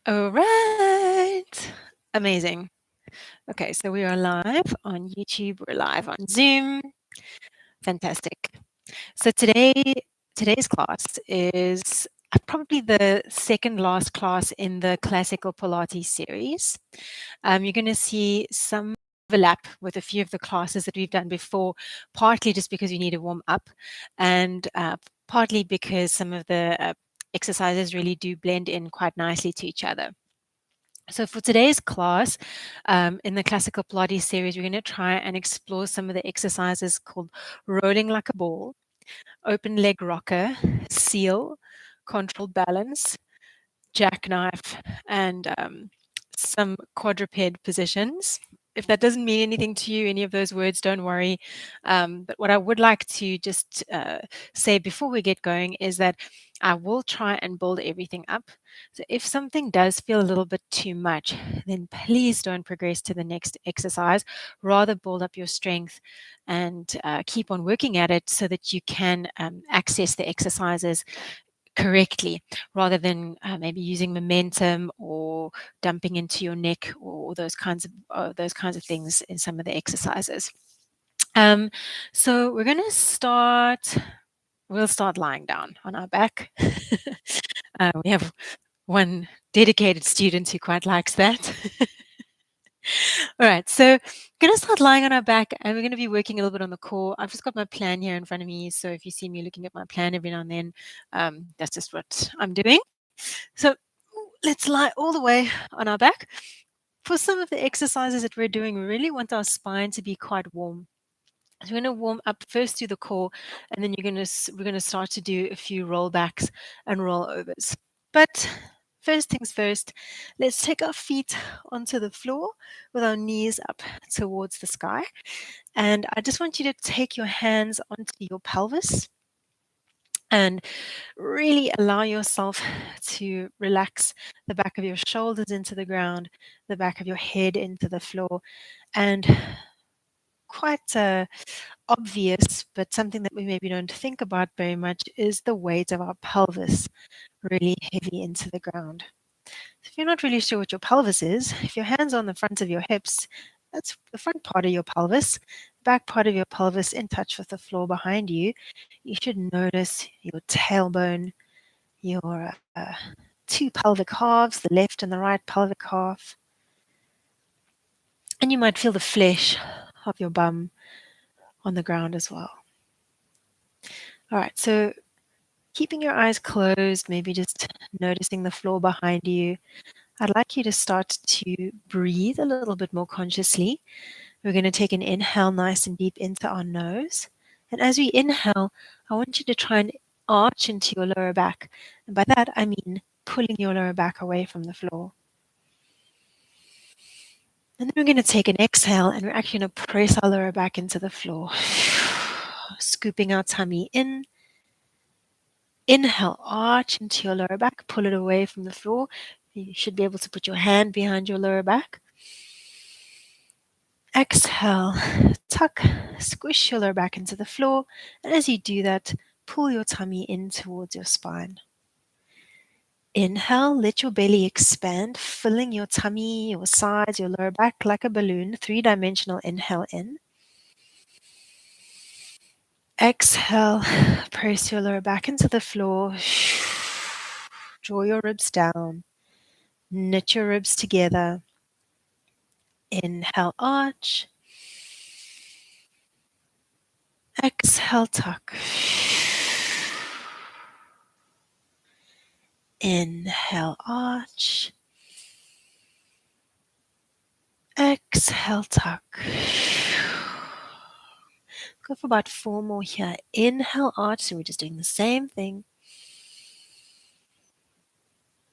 All right. Amazing. Okay, so we are live on YouTube, we're live on Zoom. Fantastic. So today's class is probably the second last class in the classical Pilates series. You're going to see some overlap with a few of the classes that we've done before, partly just because you need to warm up, and partly because some of the exercises really do blend in quite nicely to each other. So for today's class, in the Classical Pilates series, we're going to try and explore some of the exercises called rolling like a ball, open leg rocker, seal, controlled balance, jackknife, and some quadruped positions. If that doesn't mean anything to you, any of those words, don't worry. But what I would like to just say before we get going is that I will try and build everything up. So if something does feel a little bit too much, then please don't progress to the next exercise. Rather build up your strength and keep on working at it so that you can access the exercises correctly rather than maybe using momentum or dumping into your neck or those kinds of things in some of the exercises. So we'll start lying down on our back. We have one dedicated student who quite likes that. All right, so we're going to start lying on our back and we're going to be working a little bit on the core. I've just got my plan here in front of me. So if you see me looking at my plan every now and then, that's just what I'm doing. So let's lie all the way on our back. For some of the exercises that we're doing, we really want our spine to be quite warm. So we're going to warm up first through the core, and then we're going to start to do a few rollbacks and rollovers. But first things first, let's take our feet onto the floor with our knees up towards the sky. And I just want you to take your hands onto your pelvis and really allow yourself to relax the back of your shoulders into the ground, the back of your head into the floor, and quite obvious, but something that we maybe don't think about very much is the weight of our pelvis really heavy into the ground. So if you're not really sure what your pelvis is, if your hands are on the front of your hips, that's the front part of your pelvis, back part of your pelvis in touch with the floor behind you. You should notice your tailbone, your two pelvic halves, the left and the right pelvic half. And you might feel the flesh of your bum on the ground as well. All right, so keeping your eyes closed, maybe just noticing the floor behind you, I'd like you to start to breathe a little bit more consciously. We're going to take an inhale nice and deep into our nose. And as we inhale, I want you to try and arch into your lower back. And by that, I mean pulling your lower back away from the floor. And then we're going to take an exhale and we're actually going to press our lower back into the floor. Scooping our tummy in. Inhale, arch into your lower back, pull it away from the floor. You should be able to put your hand behind your lower back. Exhale, tuck, squish your lower back into the floor. And as you do that, pull your tummy in towards your spine. Inhale, let your belly expand, filling your tummy, your sides, your lower back like a balloon. Three-dimensional inhale in. Exhale, press your lower back into the floor. Draw your ribs down. Knit your ribs together. Inhale, arch. Exhale, tuck. Inhale, arch. Exhale, tuck. Go for about 4 more here. Inhale, arch. So we're just doing the same thing.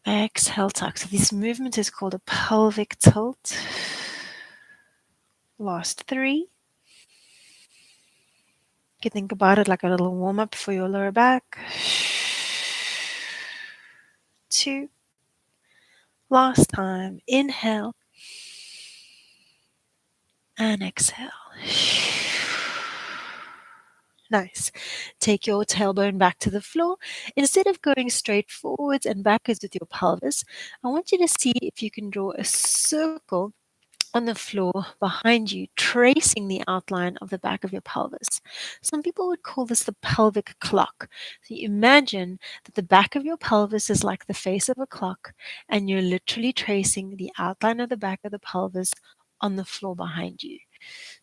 Exhale, tuck. So this movement is called a pelvic tilt. Last 3. You can think about it like a little warm-up for your lower back. 2. Last time. Inhale. And exhale. Nice. Take your tailbone back to the floor. Instead of going straight forwards and backwards with your pelvis, I want you to see if you can draw a circle on the floor behind you, tracing the outline of the back of your pelvis. Some people would call this the pelvic clock. So you imagine that the back of your pelvis is like the face of a clock, and you're literally tracing the outline of the back of the pelvis on the floor behind you.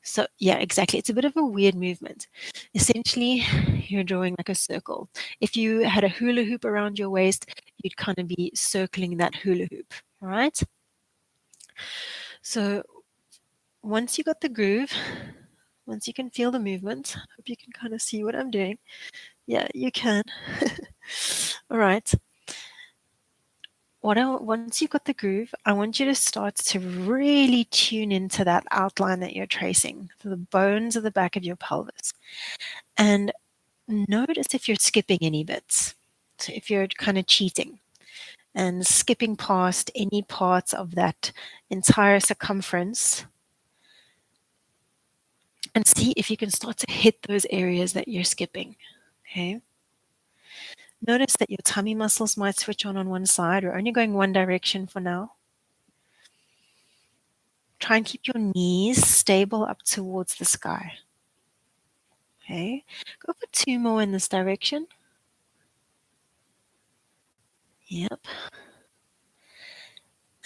So, yeah, exactly. It's a bit of a weird movement. Essentially, you're drawing like a circle. If you had a hula hoop around your waist, you'd kind of be circling that hula hoop, all right? So, once you got the groove, once you can feel the movement, hope you can kind of see what I'm doing. Yeah, you can. All right. Once you've got the groove, I want you to start to really tune into that outline that you're tracing, to the bones of the back of your pelvis. And notice if you're skipping any bits. So if you're kind of cheating and skipping past any parts of that entire circumference, and see if you can start to hit those areas that you're skipping. Okay. Notice that your tummy muscles might switch on one side. We're only going one direction for now. Try and keep your knees stable up towards the sky. Okay. Go for two more in this direction. Yep.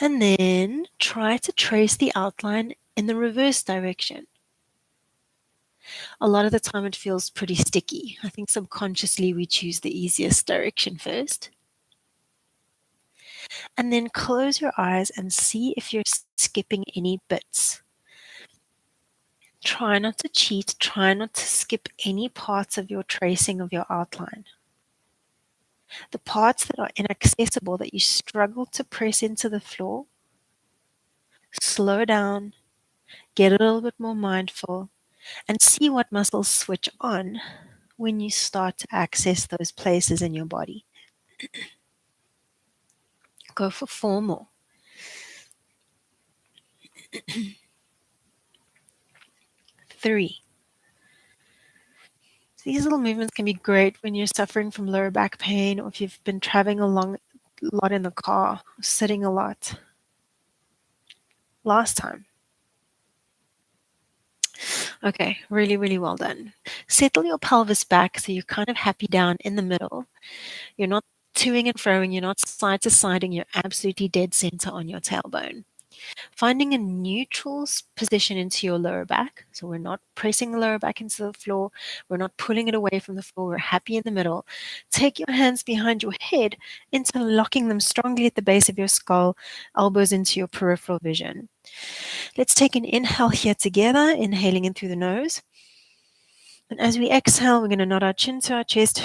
And then try to trace the outline in the reverse direction. A lot of the time it feels pretty sticky. I think subconsciously we choose the easiest direction first. And then close your eyes and see if you're skipping any bits. Try not to cheat. Try not to skip any parts of your tracing of your outline. The parts that are inaccessible, that you struggle to press into the floor, slow down, get a little bit more mindful, and see what muscles switch on when you start to access those places in your body. Go for four more. 3. So these little movements can be great when you're suffering from lower back pain, or if you've been traveling a lot in the car, sitting a lot. Last time. Okay, really, really well done. Settle your pelvis back so you're kind of happy down in the middle. You're not toing and froing, you're not side to siding, you're absolutely dead center on your tailbone. Finding a neutral position into your lower back. So we're not pressing the lower back into the floor. We're not pulling it away from the floor. We're happy in the middle. Take your hands behind your head, interlocking them strongly at the base of your skull, elbows into your peripheral vision. Let's take an inhale here together, inhaling in through the nose. And as we exhale, we're going to nod our chin to our chest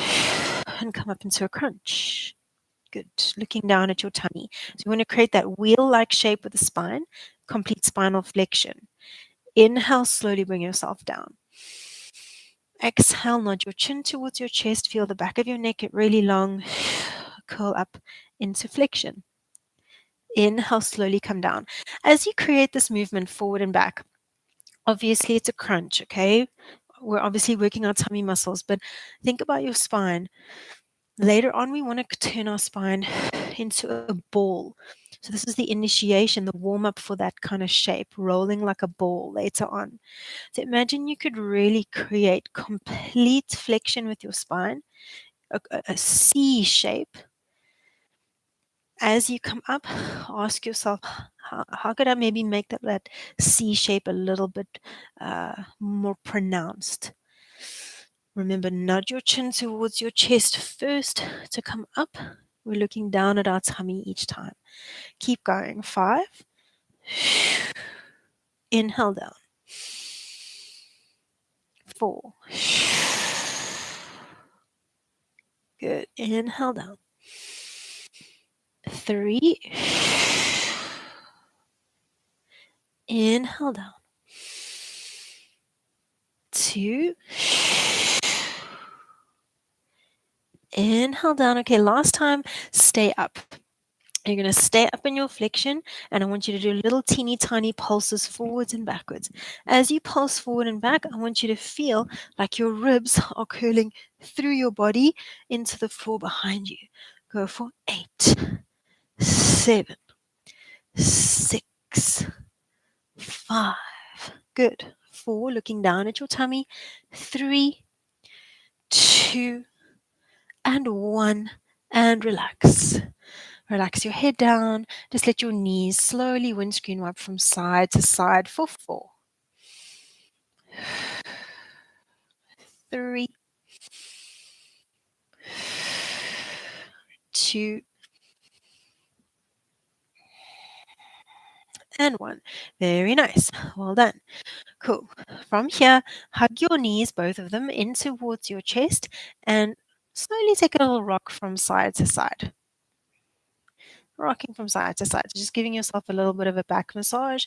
and come up into a crunch. Good. Looking down at your tummy. So you want to create that wheel-like shape with the spine, complete spinal flexion. Inhale, slowly bring yourself down. Exhale, nod your chin towards your chest. Feel the back of your neck get really long. Curl up into flexion. Inhale, slowly come down. As you create this movement forward and back, obviously it's a crunch, okay? We're obviously working our tummy muscles, but think about your spine. Later on, we want to turn our spine into a ball. So this is the initiation, the warm-up for that kind of shape, rolling like a ball later on. So imagine you could really create complete flexion with your spine, a C shape. As you come up, ask yourself, how could I maybe make that C shape a little bit more pronounced? Remember, nudge your chin towards your chest first to come up. We're looking down at our tummy each time. Keep going. 5. Inhale down. 4. Good. Inhale down. 3. Inhale down. 2. Inhale down. Okay, last time, stay up. You're going to stay up in your flexion, and I want you to do little teeny tiny pulses forwards and backwards. As you pulse forward and back, I want you to feel like your ribs are curling through your body into the floor behind you. Go for 8, 7, 6, 5. Good. 4, looking down at your tummy. 3, 2, and 1, and relax. Relax your head down. Just let your knees slowly windscreen wipe from side to side for 4, 3, 2, and 1. Very nice. Well done. Cool. From here, hug your knees, both of them, in towards your chest and slowly take a little rock from side to side. Rocking from side to side, just giving yourself a little bit of a back massage,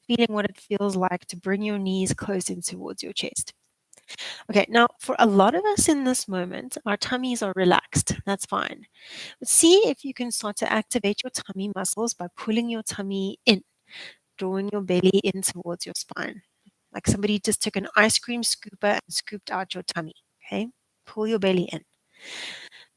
feeling what it feels like to bring your knees close in towards your chest. Okay, now for a lot of us in this moment, our tummies are relaxed. That's fine. But see if you can start to activate your tummy muscles by pulling your tummy in, drawing your belly in towards your spine. Like somebody just took an ice cream scooper and scooped out your tummy. Okay, pull your belly in.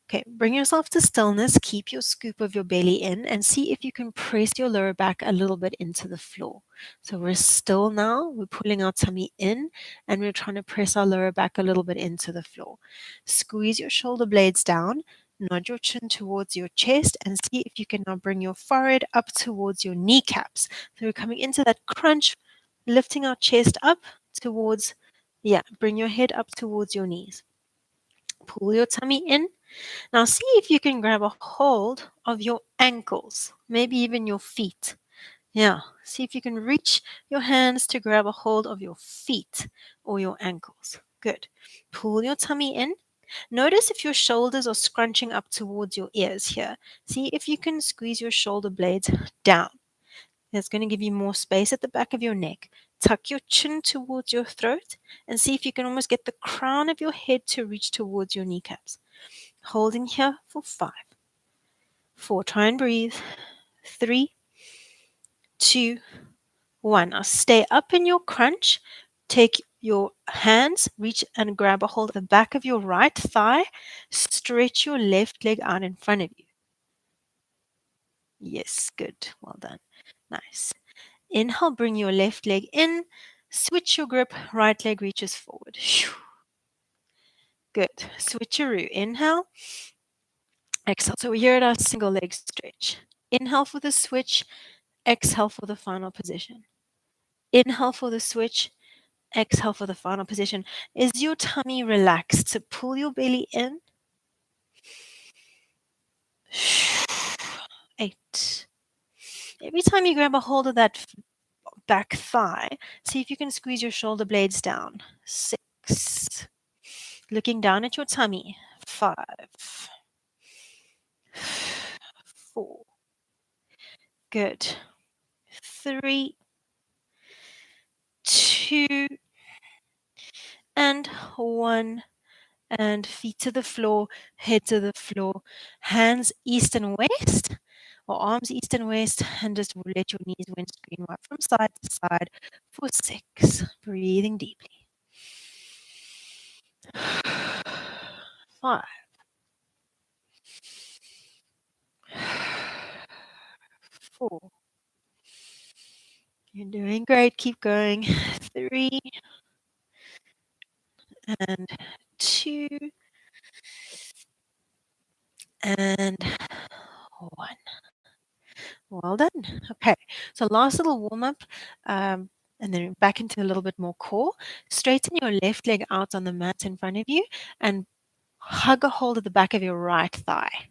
Okay, bring yourself to stillness. Keep your scoop of your belly in and see if you can press your lower back a little bit into the floor. So we're still now. We're pulling our tummy in and we're trying to press our lower back a little bit into the floor. Squeeze your shoulder blades down. Nod your chin towards your chest and see if you can now bring your forehead up towards your kneecaps. So we're coming into that crunch, lifting our chest up towards, bring your head up towards your knees. Pull your tummy in. Now see if you can grab a hold of your ankles, maybe even your feet. Yeah, see if you can reach your hands to grab a hold of your feet or your ankles. Good. Pull your tummy in. Notice if your shoulders are scrunching up towards your ears here. See if you can squeeze your shoulder blades down. That's going to give you more space at the back of your neck. Tuck your chin towards your throat and see if you can almost get the crown of your head to reach towards your kneecaps. Holding here for 5, 4. Try and breathe. 3, 2, 1. Now stay up in your crunch. Take your hands, reach and grab a hold of the back of your right thigh. Stretch your left leg out in front of you. Yes, good. Well done. Nice. Inhale, bring your left leg in. Switch your grip. Right leg reaches forward. Good. Switcheroo. Inhale. Exhale. So we're here at our single leg stretch. Inhale for the switch. Exhale for the final position. Inhale for the switch. Exhale for the final position. Is your tummy relaxed? So pull your belly in. 8. Every time you grab a hold of that back thigh, see if you can squeeze your shoulder blades down. 6. Looking down at your tummy. 5. 4. Good. 3, 2, and 1. And feet to the floor, head to the floor, hands east and west, or arms east and west, and just let your knees windscreen wipe from side to side for 6. Breathing deeply. 5. 4. You're doing great. Keep going. 3 and 2 and 1. Well done. Okay, so last little warm up, and then back into a little bit more core. Straighten your left leg out on the mat in front of you and hug a hold of the back of your right thigh.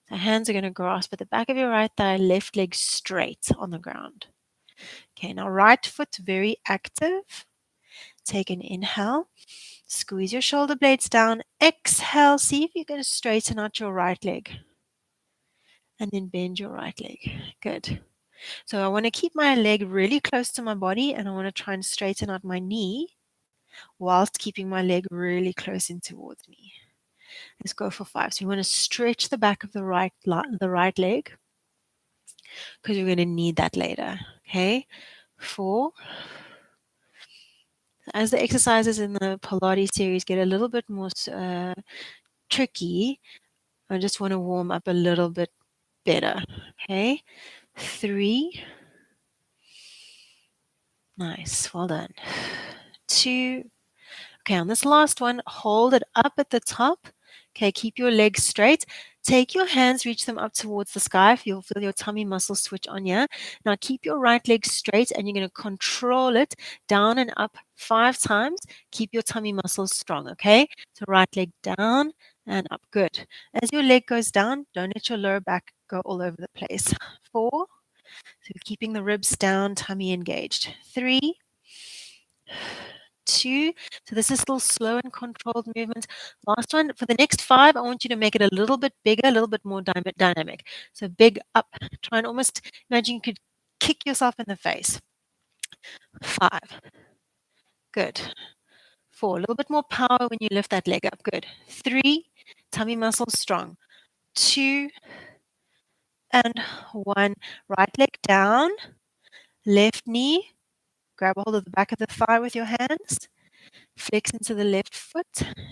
So hands are going to grasp at the back of your right thigh, left leg straight on the ground. Okay, now right foot very active. Take an inhale. Squeeze your shoulder blades down. Exhale. See if you can straighten out your right leg. And then bend your right leg. Good. So I want to keep my leg really close to my body and I want to try and straighten out my knee whilst keeping my leg really close in towards me. Let's go for 5. So you want to stretch the back of the right leg. because you're going to need that later. Okay, 4. As the exercises in the Pilates series get a little bit more tricky, I just want to warm up a little bit better. Okay, 3. Nice, well done. 2. Okay, on this last one, hold it up at the top. Okay, keep your legs straight. Take your hands, reach them up towards the sky. You'll feel your tummy muscles switch on here. Now keep your right leg straight and you're going to control it down and up 5 times. Keep your tummy muscles strong, okay? So right leg down and up. Good. As your leg goes down, don't let your lower back go all over the place. 4. So keeping the ribs down, tummy engaged. 3. 2. So this is still slow and controlled movement. Last one. For the next 5, I want you to make it a little bit bigger, a little bit more dynamic. So big up. Try and almost imagine you could kick yourself in the face. 5. Good. 4. A little bit more power when you lift that leg up. Good. 3. Tummy muscles strong. 2 and 1. Right leg down. Left knee. Grab a hold of the back of the thigh with your hands. Flex into the left foot.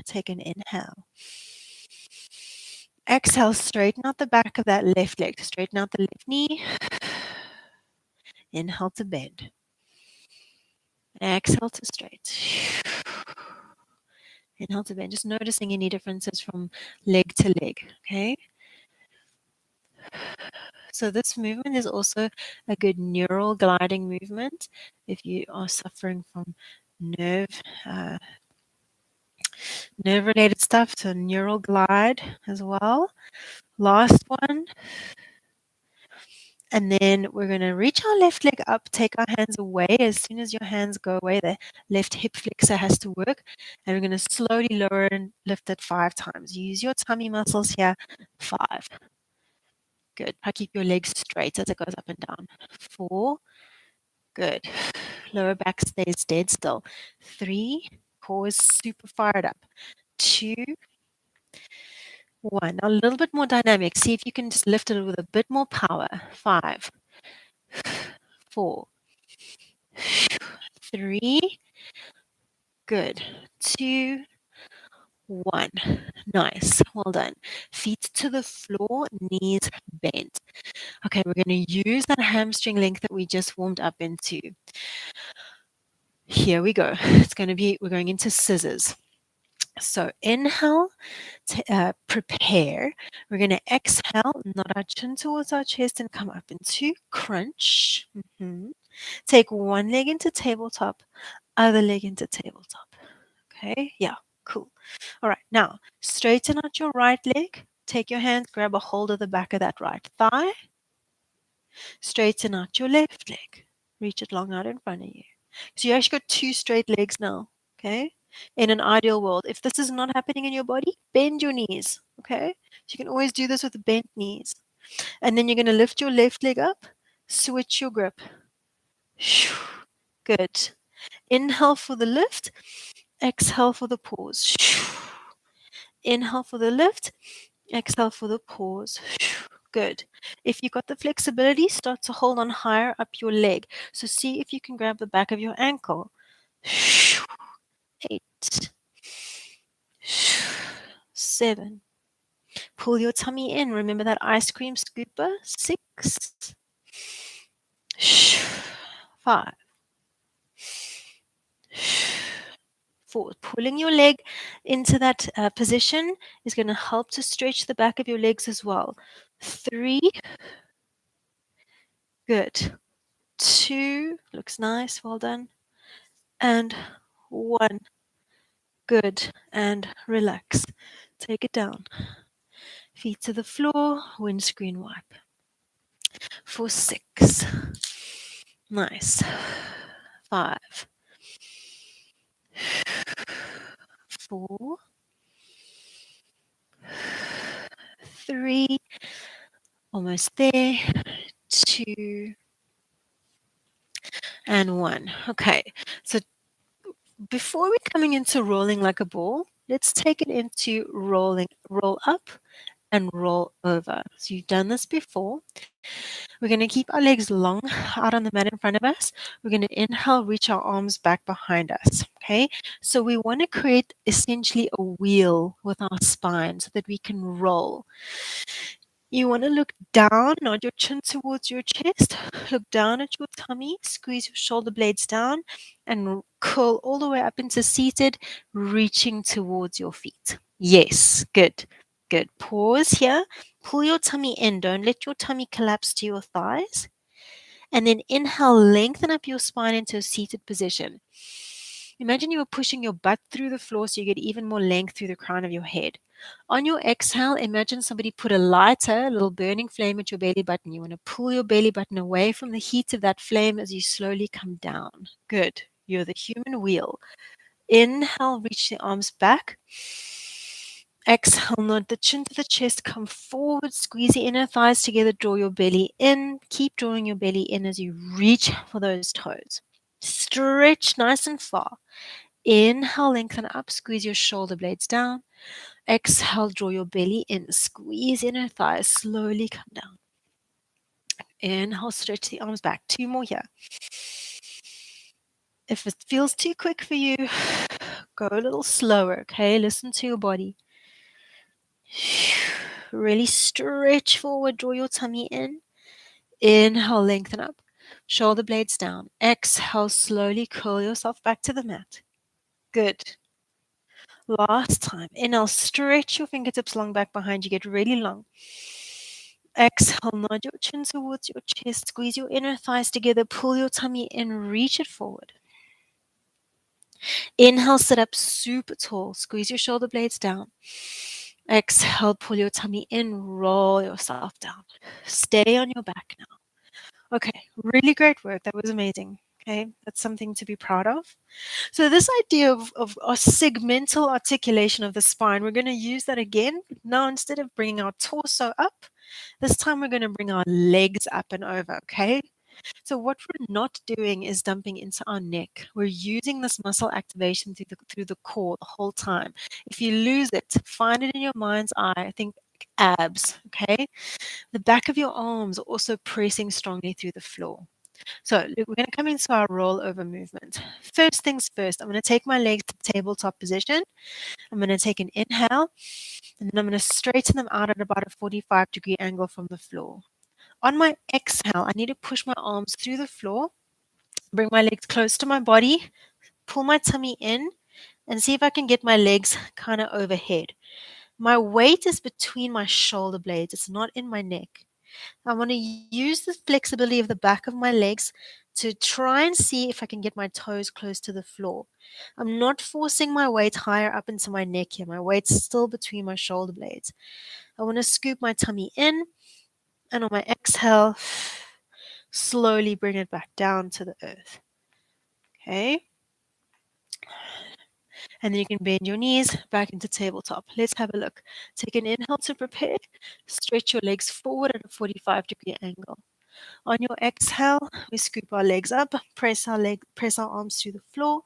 Take an inhale. Exhale, straighten out the back of that left leg. Straighten out the left knee. Inhale to bend. Exhale to straight. Inhale to bend. Just noticing any differences from leg to leg. Okay. So this movement is also a good neural gliding movement if you are suffering from nerve uh, nerve-related stuff. So neural glide as well. Last one. And then we're going to reach our left leg up, take our hands away. As soon as your hands go away, the left hip flexor has to work. And we're going to slowly lower and lift it 5 times. Use your tummy muscles here. 5. Good. Now keep your legs straight as it goes up and down. 4. Good. Lower back stays dead still. 3. Core is super fired up. 2. 1. Now a little bit more dynamic. See if you can just lift it with a bit more power. 5. 4. 3. Good. 2. 1. Nice. Well done. Feet to the floor, knees bent. Okay, we're going to use that hamstring length that we just warmed up into. Here we go. We're going into scissors. So inhale, prepare. We're going to exhale, nod our chin towards our chest and come up into crunch. Take one leg into tabletop, other leg into tabletop. Okay, yeah, cool. All right, now straighten out your right leg. Take your hands, grab a hold of the back of that right thigh. Straighten out your left leg. Reach it long out in front of you. So you actually got 2 straight legs now, okay? In an ideal world, if this is not happening in your body, bend your knees, okay? So you can always do this with bent knees. And then you're going to lift your left leg up, switch your grip. Good. Inhale for the lift, exhale for the pause. Inhale for the lift, exhale for the pause. Good. If you've got the flexibility, start to hold on higher up your leg. So see if you can grab the back of your ankle. 8. 7. Pull your tummy in. Remember that ice cream scooper? 6. 5. 4. Pulling your leg into that position is going to help to stretch the back of your legs as well. 3. Good. 2. Looks nice. Well done. And 1. Good. And relax. Take it down. Feet to the floor. Windscreen wipe. For 6. Nice. 5. 4. 3. Almost there. 2. And 1. Okay. So before we're coming into rolling like a ball, let's take it into roll up and roll over. So you've done this before. We're going to keep our legs long out on the mat in front of us. We're going to inhale, reach our arms back behind us. Okay. So we want to create essentially a wheel with our spine so that we can roll. You want to look down, nod your chin towards your chest, look down at your tummy, squeeze your shoulder blades down, and curl all the way up into seated, reaching towards your feet. Yes, good, good. Pause here, pull your tummy in, don't let your tummy collapse to your thighs. And then inhale, lengthen up your spine into a seated position. Imagine you were pushing your butt through the floor so you get even more length through the crown of your head. On your exhale, imagine somebody put a lighter, a little burning flame at your belly button. You want to pull your belly button away from the heat of that flame as you slowly come down. Good. You're the human wheel. Inhale, reach the arms back. Exhale, nod the chin to the chest, come forward, squeeze the inner thighs together, draw your belly in. Keep drawing your belly in as you reach for those toes. Stretch nice and far. Inhale, lengthen up, squeeze your shoulder blades down. Exhale, draw your belly in, squeeze inner thighs, slowly come down. Inhale, stretch the arms back. Two more here. If it feels too quick for you, go a little slower, okay? Listen to your body. Really stretch forward, draw your tummy in. Inhale, lengthen up. Shoulder blades down. Exhale, slowly curl yourself back to the mat. Good. Last time. Inhale, stretch your fingertips long back behind you. Get really long. Exhale, nod your chin towards your chest. Squeeze your inner thighs together. Pull your tummy in. Reach it forward. Inhale, sit up super tall. Squeeze your shoulder blades down. Exhale, pull your tummy in. Roll yourself down. Stay on your back now. Okay, really great work. That was amazing. Okay, that's something to be proud of. So, this idea of a segmental articulation of the spine, we're going to use that again. Now, instead of bringing our torso up, this time we're going to bring our legs up and over. Okay, so what we're not doing is dumping into our neck. We're using this muscle activation through the core the whole time. If you lose it, find it in your mind's eye. I think abs. Okay, the back of your arms are also pressing strongly through the floor. So look, we're going to come into our rollover movement. First things first, I'm going to take my legs to tabletop position. I'm going to take an inhale, and then I'm going to straighten them out at about a 45-degree angle from the floor. On my exhale, I need to push my arms through the floor, bring my legs close to my body, pull my tummy in, and see if I can get my legs kind of overhead. My weight is between my shoulder blades, it's not in my neck. I want to use the flexibility of the back of my legs to try and see if I can get my toes close to the floor. I'm not forcing my weight higher up into my neck here. My weight's still between my shoulder blades. I want to scoop my tummy in, and on my exhale, slowly bring it back down to the earth. Okay. And then you can bend your knees back into tabletop. Let's have a look. Take an inhale to prepare. Stretch your legs forward at a 45-degree angle. On your exhale, we scoop our legs up, press our arms to the floor,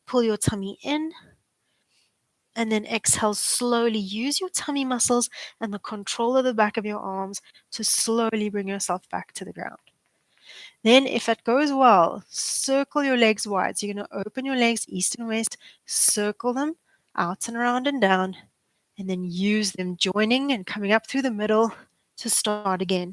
pull your tummy in, and then exhale slowly. Use your tummy muscles and the control of the back of your arms to slowly bring yourself back to the ground. Then, if it goes well, circle your legs wide. So you're going to open your legs east and west, circle them out and around and down, and then use them joining and coming up through the middle to start again.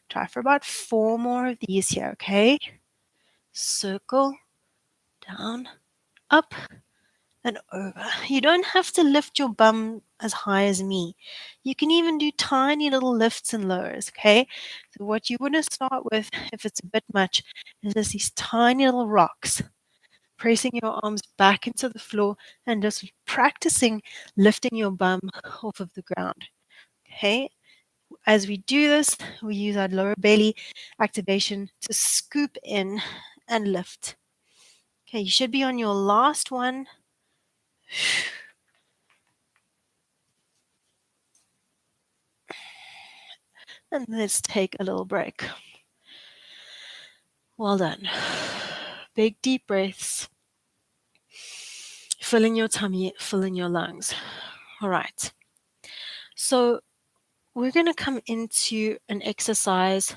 Try for about 4 more of these here, okay? Circle, down, up, and over. You don't have to lift your bum as high as me. You can even do tiny little lifts and lowers, okay? So what you want to start with, if it's a bit much, is just these tiny little rocks. Pressing your arms back into the floor and just practicing lifting your bum off of the ground, okay? As we do this, we use our lower belly activation to scoop in and lift. Okay, you should be on your last one. And let's take a little break. Well done. Big deep breaths. fill in your tummy, fill in your lungs. All right. So we're going to come into an exercise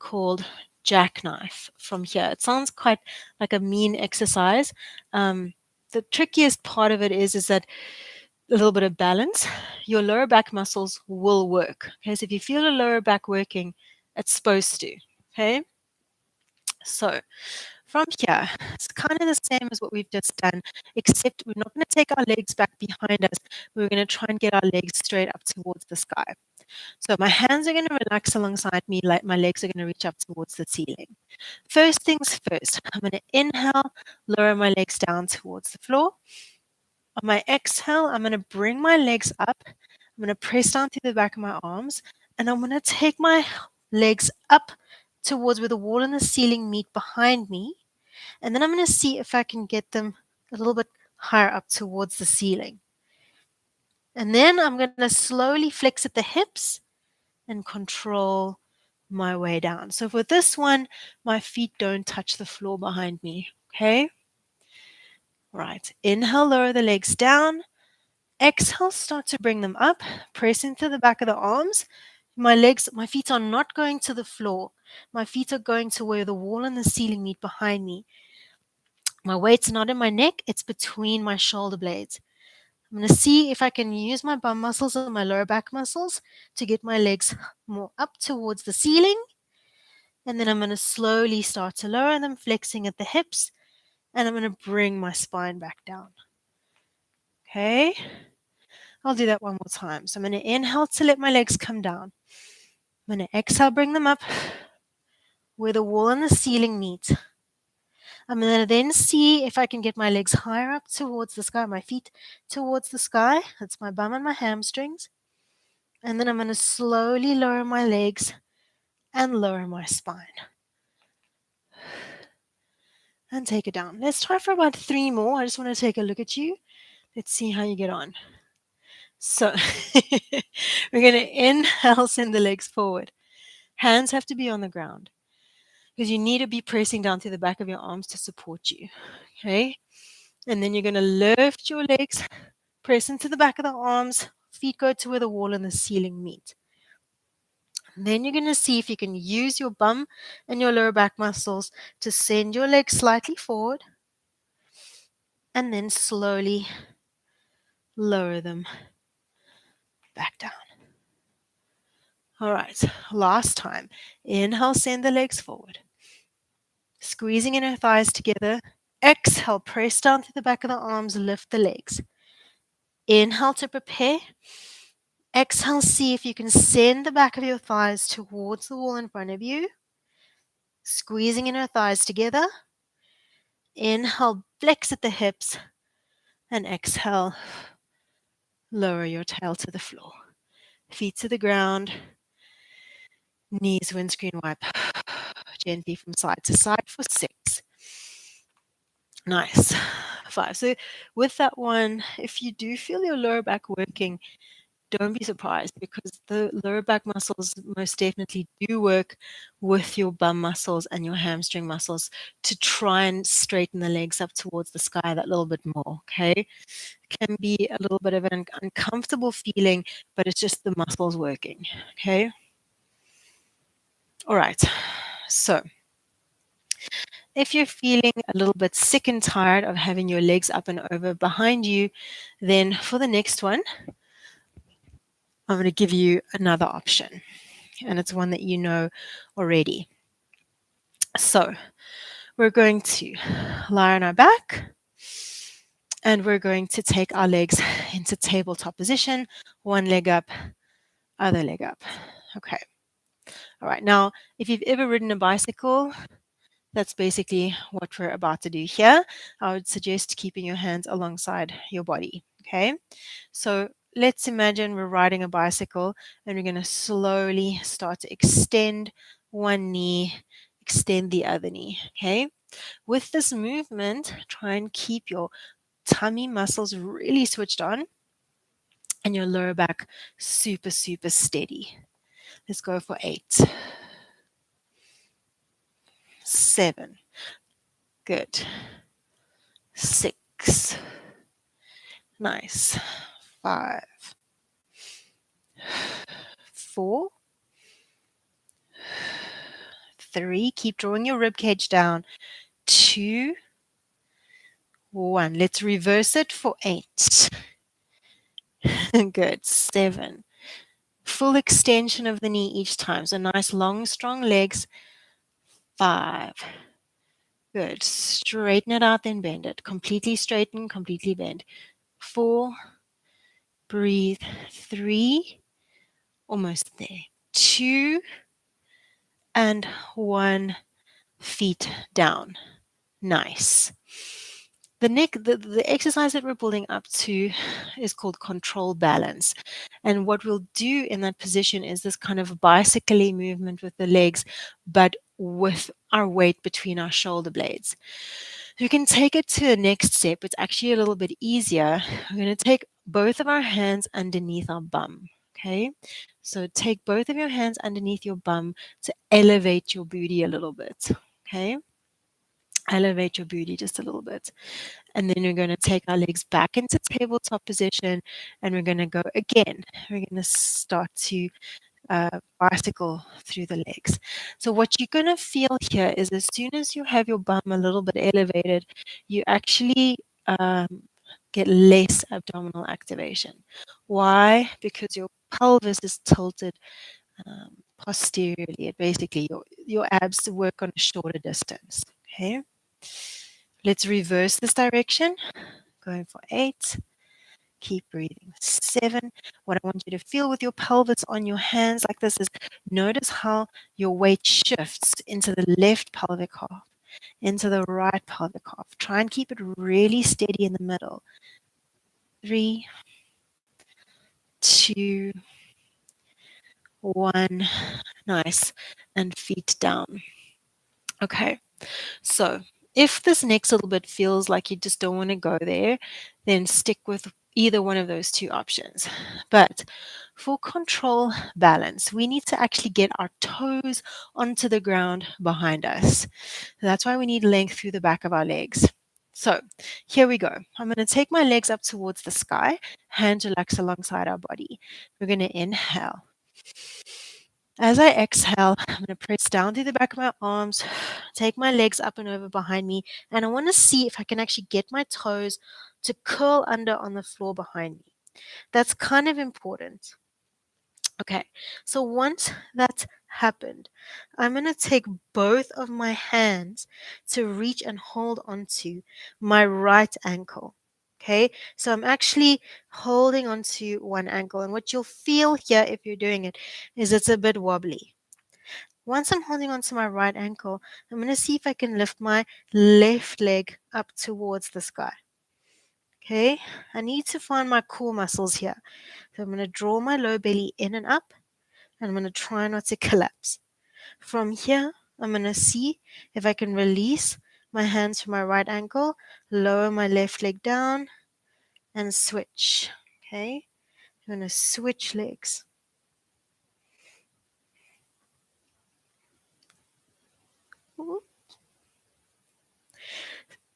called Jacknife from here. It sounds quite like a mean exercise. The trickiest part of it is that a little bit of balance. Your lower back muscles will work. Okay, so if you feel your lower back working, it's supposed to. Okay, so from here, it's kind of the same as what we've just done, except we're not going to take our legs back behind us. We're going to try and get our legs straight up towards the sky. So my hands are going to relax alongside me, like my legs are going to reach up towards the ceiling. First things first, I'm going to inhale, lower my legs down towards the floor. On my exhale, I'm going to bring my legs up. I'm going to press down through the back of my arms, and I'm going to take my legs up towards where the wall and the ceiling meet behind me. And then I'm going to see if I can get them a little bit higher up towards the ceiling. And then I'm going to slowly flex at the hips and control my way down. So for this one, my feet don't touch the floor behind me. Okay? Right. Inhale, lower the legs down. Exhale, start to bring them up. Press into the back of the arms. My feet are not going to the floor. My feet are going to where the wall and the ceiling meet behind me. My weight's not in my neck, it's between my shoulder blades. I'm going to see if I can use my bum muscles and my lower back muscles to get my legs more up towards the ceiling. And then I'm going to slowly start to lower them, flexing at the hips. And I'm going to bring my spine back down. Okay. I'll do that one more time. So I'm going to inhale to let my legs come down. I'm going to exhale, bring them up where the wall and the ceiling meet. I'm going to then see if I can get my legs higher up towards the sky, my feet towards the sky. That's my bum and my hamstrings. And then I'm going to slowly lower my legs and lower my spine. And take it down. Let's try for about 3 more. I just want to take a look at you. Let's see how you get on. So we're going to inhale, send the legs forward. Hands have to be on the ground because you need to be pressing down to the back of your arms to support you. Okay. And then you're going to lift your legs, press into the back of the arms, feet go to where the wall and the ceiling meet. And then you're going to see if you can use your bum and your lower back muscles to send your legs slightly forward and then slowly lower them back down. All right, last time. Inhale, send the legs forward. Squeezing in our thighs together. Exhale, press down to the back of the arms, lift the legs. Inhale to prepare. Exhale, see if you can send the back of your thighs towards the wall in front of you. Squeezing in our thighs together. Inhale, flex at the hips. And exhale, lower your tail to the floor. Feet to the ground. Knees windscreen wipe. Gently from side to side for 6. Nice. 5. So with that one, if you do feel your lower back working, don't be surprised because the lower back muscles most definitely do work with your bum muscles and your hamstring muscles to try and straighten the legs up towards the sky that little bit more. Okay. It can be a little bit of an uncomfortable feeling, but it's just the muscles working. Okay. All right. So if you're feeling a little bit sick and tired of having your legs up and over behind you, then for the next one, I'm going to give you another option. And it's one that you know already. So we're going to lie on our back and we're going to take our legs into tabletop position, one leg up, other leg up. Okay. All right. Now, if you've ever ridden a bicycle, that's basically what we're about to do here. I would suggest keeping your hands alongside your body. Okay. So let's imagine we're riding a bicycle and we're going to slowly start to extend one knee, extend the other knee. Okay. With this movement, try and keep your tummy muscles really switched on and your lower back super, super steady. Let's go for 8, 7. Good. 6, Nice. 5, 4, 3. Keep drawing your rib cage down. 2, 1. Let's reverse it for 8. Good. 7. Full extension of the knee each time. So nice, long, strong legs. 5. Good. Straighten it out, then bend it. Completely straighten, completely bend. 4. Breathe. 3. Almost there. 2. And 1. Feet down. Nice. The exercise that we're building up to is called control balance. And what we'll do in that position is this kind of bicycle movement with the legs, but with our weight between our shoulder blades. You can take it to the next step. It's actually a little bit easier. We're going to take both of our hands underneath our bum. Okay. So take both of your hands underneath your bum to elevate your booty a little bit. Okay. Elevate your booty just a little bit. And then we're going to take our legs back into tabletop position and we're going to go again. We're going to start to bicycle through the legs. So what you're going to feel here is as soon as you have your bum a little bit elevated, you actually get less abdominal activation. Why? Because your pelvis is tilted posteriorly. It basically, your abs work on a shorter distance. Okay. Let's reverse this direction. Going for 8. Keep breathing. 7. What I want you to feel with your pelvis on your hands like this is notice how your weight shifts into the left pelvic half, into the right pelvic half. Try and keep it really steady in the middle. 3, 2, 1. Nice. And feet down. Okay. So if this next little bit feels like you just don't want to go there, then stick with either one of those two options. But for control balance, we need to actually get our toes onto the ground behind us. That's why we need length through the back of our legs. So here we go. I'm going to take my legs up towards the sky, hands relax alongside our body. We're going to inhale. As I exhale, I'm going to press down through the back of my arms, take my legs up and over behind me, and I want to see if I can actually get my toes to curl under on the floor behind me. That's kind of important. Okay, so once that's happened, I'm going to take both of my hands to reach and hold onto my right ankle. Okay, so I'm actually holding onto one ankle, and what you'll feel here if you're doing it is it's a bit wobbly. Once I'm holding onto my right ankle, I'm going to see if I can lift my left leg up towards the sky. Okay, I need to find my core muscles here. So I'm going to draw my low belly in and up, and I'm going to try not to collapse. From here, I'm going to see if I can release my hands from my right ankle, lower my left leg down, and switch. Okay, I'm going to switch legs.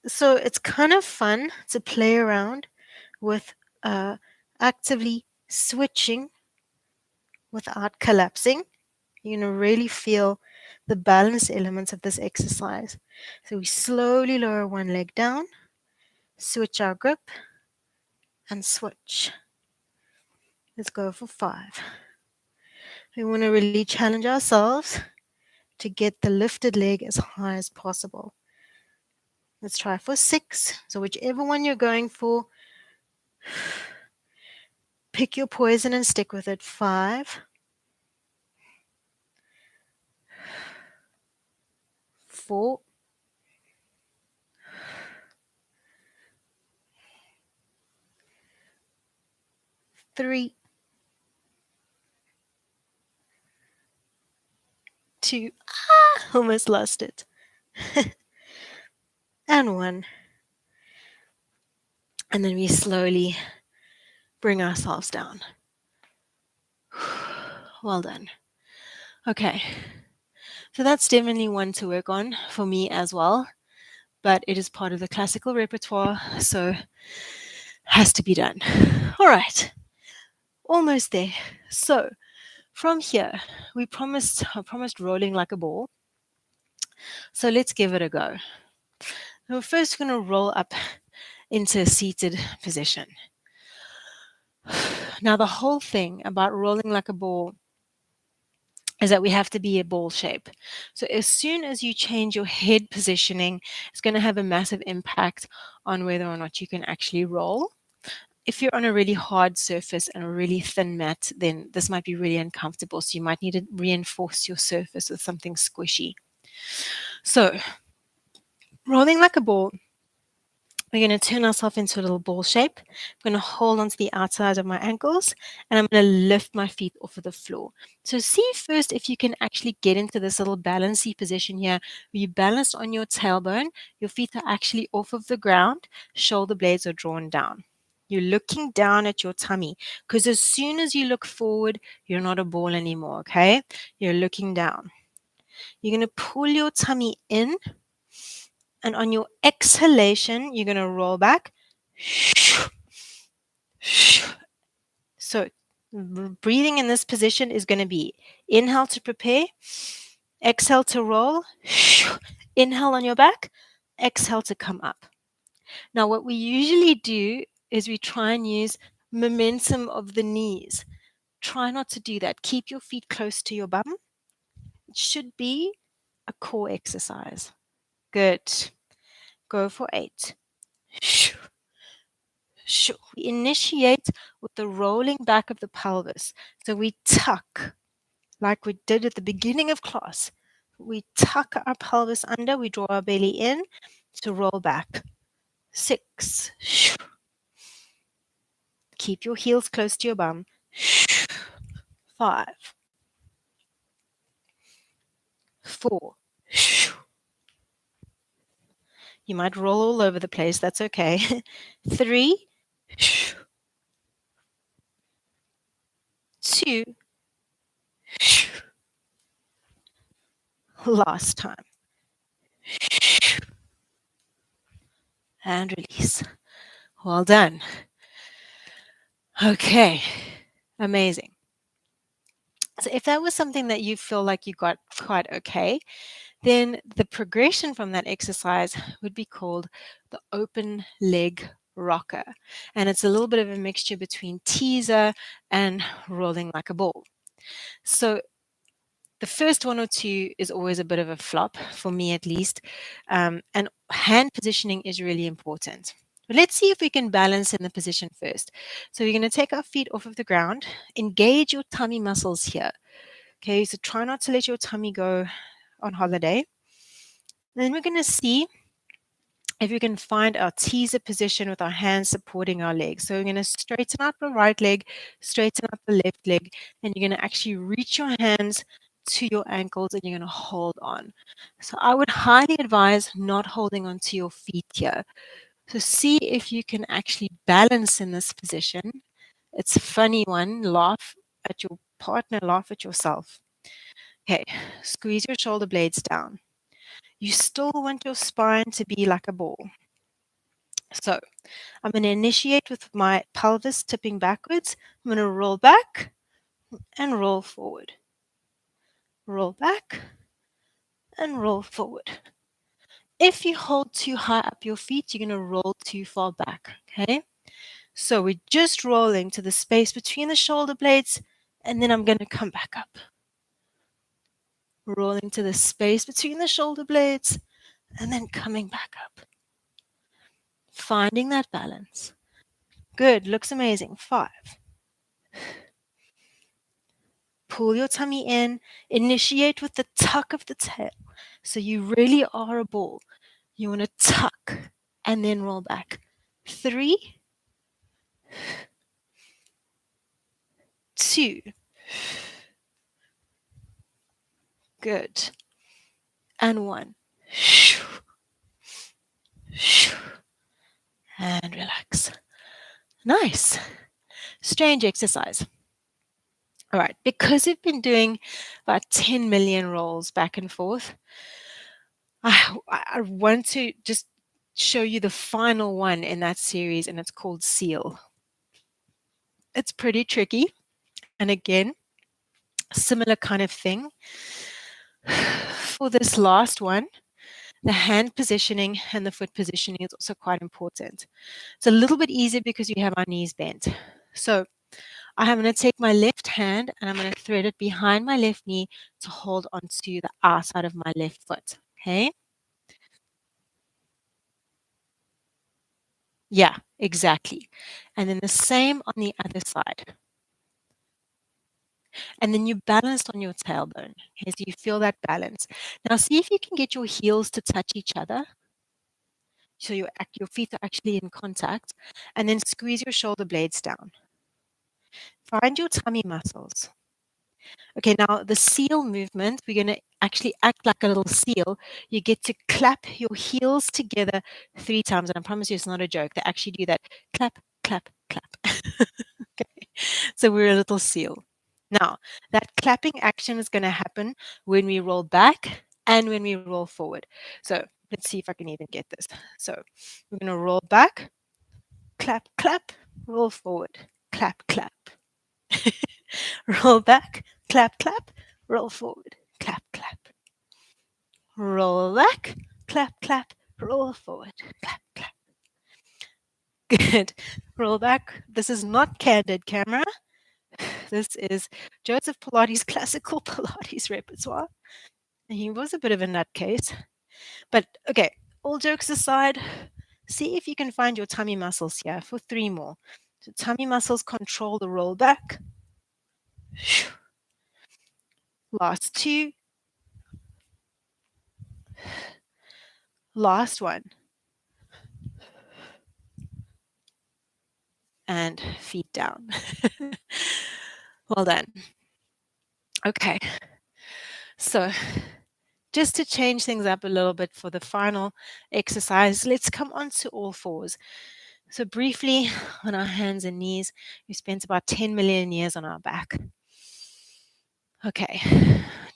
So it's kind of fun to play around with actively switching without collapsing. You're going to really feel the balance elements of this exercise. So we slowly lower one leg down, switch our grip, and switch. Let's go for 5. We want to really challenge ourselves to get the lifted leg as high as possible. Let's try for 6. So whichever one you're going for, pick your poison and stick with it. 5, 4, 3, 2, almost lost it, and 1. And then we slowly bring ourselves down. Well done. Okay. So that's definitely one to work on for me as well, but it is part of the classical repertoire. So has to be done. All right, almost there. So from here, I promised rolling like a ball. So let's give it a go. We're first going to roll up into a seated position. Now, the whole thing about rolling like a ball is that we have to be a ball shape. So as soon as you change your head positioning, it's going to have a massive impact on whether or not you can actually roll. If you're on a really hard surface and a really thin mat, then this might be really uncomfortable. So you might need to reinforce your surface with something squishy. So rolling like a ball, we're going to turn ourselves into a little ball shape. I'm going to hold onto the outside of my ankles and I'm going to lift my feet off of the floor. So see first if you can actually get into this little balancy position here where you balance on your tailbone, your feet are actually off of the ground, shoulder blades are drawn down. You're looking down at your tummy because as soon as you look forward, you're not a ball anymore, okay? You're looking down. You're going to pull your tummy in, and on your exhalation, you're going to roll back. So, breathing in this position is going to be inhale to prepare, exhale to roll, inhale on your back, exhale to come up. Now, what we usually do is we try and use momentum of the knees. Try not to do that. Keep your feet close to your bum. It should be a core exercise. Good. Go for 8. We initiate with the rolling back of the pelvis. So we tuck, like we did at the beginning of class. We tuck our pelvis under, we draw our belly in to roll back. 6. Keep your heels close to your bum. 5. 4. You might roll all over the place, that's okay. 3. 2. Last time. And release. Well done. Okay, amazing. So if that was something that you feel like you got quite okay, then the progression from that exercise would be called the open leg rocker. And it's a little bit of a mixture between teaser and rolling like a ball. So the first one or two is always a bit of a flop, for me at least. And hand positioning is really important. But let's see if we can balance in the position first. So we're going to take our feet off of the ground, engage your tummy muscles here. Okay, so try not to let your tummy go on holiday. Then we're going to see if we can find our teaser position with our hands supporting our legs. So we're going to straighten out the right leg, straighten out the left leg, and you're going to actually reach your hands to your ankles and you're going to hold on. So I would highly advise not holding onto your feet here. So see if you can actually balance in this position. It's a funny one. Laugh at your partner, laugh at yourself. Okay, squeeze your shoulder blades down. You still want your spine to be like a ball. So I'm going to initiate with my pelvis tipping backwards. I'm going to roll back and roll forward. Roll back and roll forward. If you hold too high up your feet, you're going to roll too far back. Okay. So we're just rolling to the space between the shoulder blades, and then I'm going to come back up. Rolling to the space between the shoulder blades, and then coming back up. Finding that balance. Good. Looks amazing. 5. Pull your tummy in. Initiate with the tuck of the tail. So you really are a ball. You want to tuck and then roll back. 3, 2. Good. And 1. And relax. Nice. Strange exercise. All right, because we've been doing about 10 million rolls back and forth, I want to just show you the final one in that series, and it's called Seal. It's pretty tricky. And again, similar kind of thing. For this last one, the hand positioning and the foot positioning is also quite important. It's a little bit easier because you have our knees bent. So I'm going to take my left hand and I'm going to thread it behind my left knee to hold onto the outside of my left foot. Okay? Yeah, exactly. And then the same on the other side. And then you balanced on your tailbone. Okay, so you feel that balance. Now see if you can get your heels to touch each other. So your feet are actually in contact. And then squeeze your shoulder blades down. Find your tummy muscles. Okay, now the seal movement, we're going to actually act like a little seal. You get to clap your heels together 3 times. And I promise you it's not a joke. They actually do that. Clap, clap, clap. Okay, so we're a little seal. Now, that clapping action is going to happen when we roll back and when we roll forward. So let's see if I can even get this. So we're going to roll back, clap, clap, roll forward, clap, clap. Roll back, clap, clap, roll forward, clap, clap. Roll back, clap, clap, roll forward, clap, clap. Good. Roll back. This is not candid camera. This is Joseph Pilates' classical Pilates repertoire. He was a bit of a nutcase. But okay, all jokes aside, see if you can find your tummy muscles here for 3 more. So tummy muscles control the roll back. Last 2. Last one. And feet down. Well done. Okay. So just to change things up a little bit for the final exercise, let's come on to all fours. So briefly, on our hands and knees, we spent about 10 million years on our back. Okay,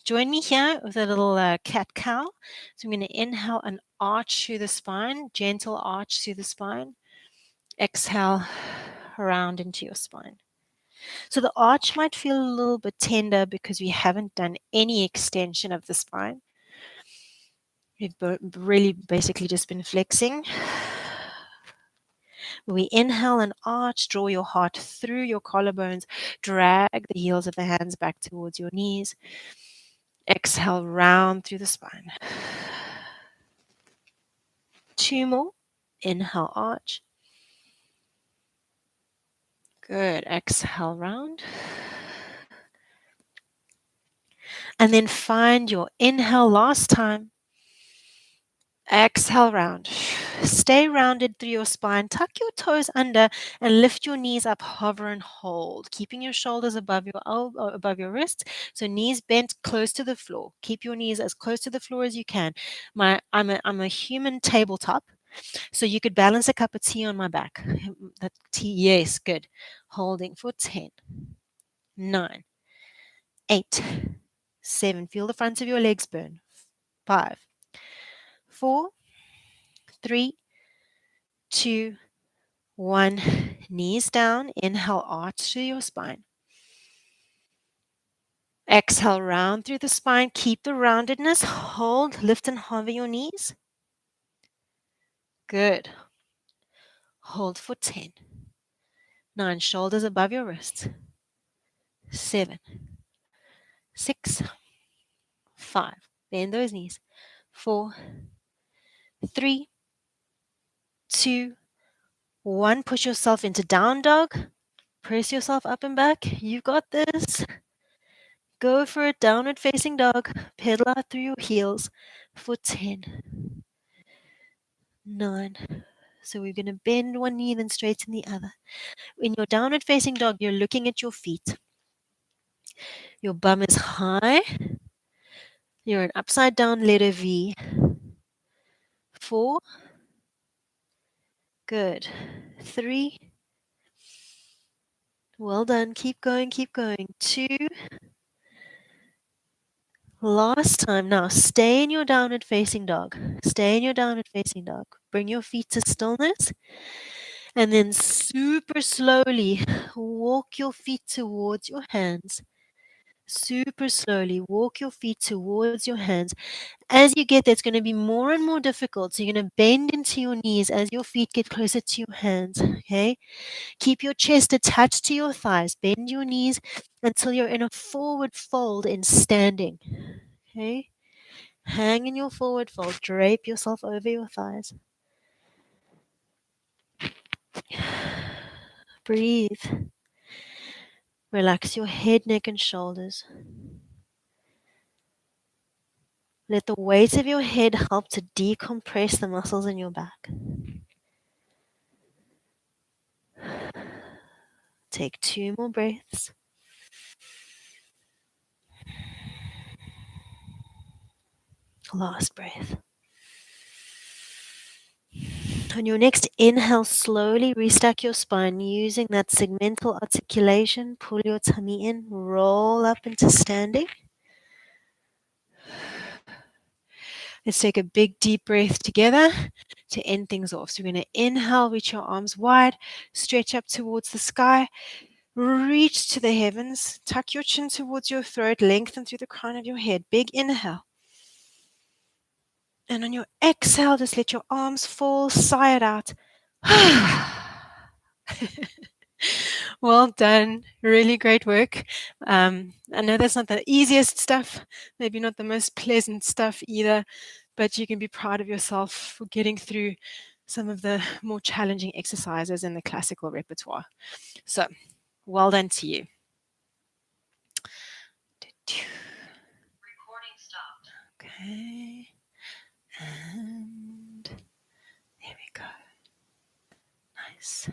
join me here with a little cat-cow. So I'm going to inhale and arch through the spine, gentle arch through the spine. Exhale, round into your spine. So the arch might feel a little bit tender because we haven't done any extension of the spine. We've really basically just been flexing. We inhale and arch, draw your heart through your collarbones, drag the heels of the hands back towards your knees. Exhale, round through the spine. 2 more. Inhale, arch. Good. Exhale, round. And then find your inhale last time. Exhale, round. Stay rounded through your spine. Tuck your toes under and lift your knees up. Hover and hold, keeping your shoulders above your above your wrists. So knees bent close to the floor. Keep your knees as close to the floor as you can. I'm a human tabletop, so you could balance a cup of tea on my back. That tea, yes, good. Holding for 10, 9, 8, 7. Feel the fronts of your legs burn. 5, 4, 3, 2, 1. Knees down. Inhale, arch through your spine. Exhale, round through the spine. Keep the roundedness. Hold, lift and hover your knees. Good. Hold for 10. 9. Shoulders above your wrists. 7, 6, 5. Bend those knees. 4, 3, 2, 1. Push yourself into down dog. Press yourself up and back. You got this. Go for it. Downward facing dog. Pedal out through your heels for 10, 9. So we're going to bend one knee, then straighten the other. In your downward facing dog, you're looking at your feet. Your bum is high. You're an upside down letter V. 4. Good. 3. Well done. Keep going, keep going. 2. Last time. Now stay in your downward facing dog. Stay in your downward facing dog. bring your feet to stillness. And then super slowly walk your feet towards your hands. Super slowly walk your feet towards your hands. As you get there, it's going to be more and more difficult. So you're going to bend into your knees as your feet get closer to your hands. Okay? Keep your chest attached to your thighs. Bend your knees until you're in a forward fold in standing. Okay? Hang in your forward fold. Drape yourself over your thighs. Breathe. Relax your head, neck, and shoulders. Let the weight of your head help to decompress the muscles in your back. Take 2 more breaths. Last breath. On your next inhale, slowly restack your spine using that segmental articulation. Pull your tummy in, roll up into standing. Let's take a big deep breath together to end things off. So we're going to inhale, reach your arms wide, stretch up towards the sky, reach to the heavens, tuck your chin towards your throat, lengthen through the crown of your head. Big inhale. And on your exhale, just let your arms fall, sigh it out. Well done. Really great work. I know that's not the easiest stuff, maybe not the most pleasant stuff either, but you can be proud of yourself for getting through some of the more challenging exercises in the classical repertoire. So, well done to you. Recording stopped. Okay. And there we go. Nice.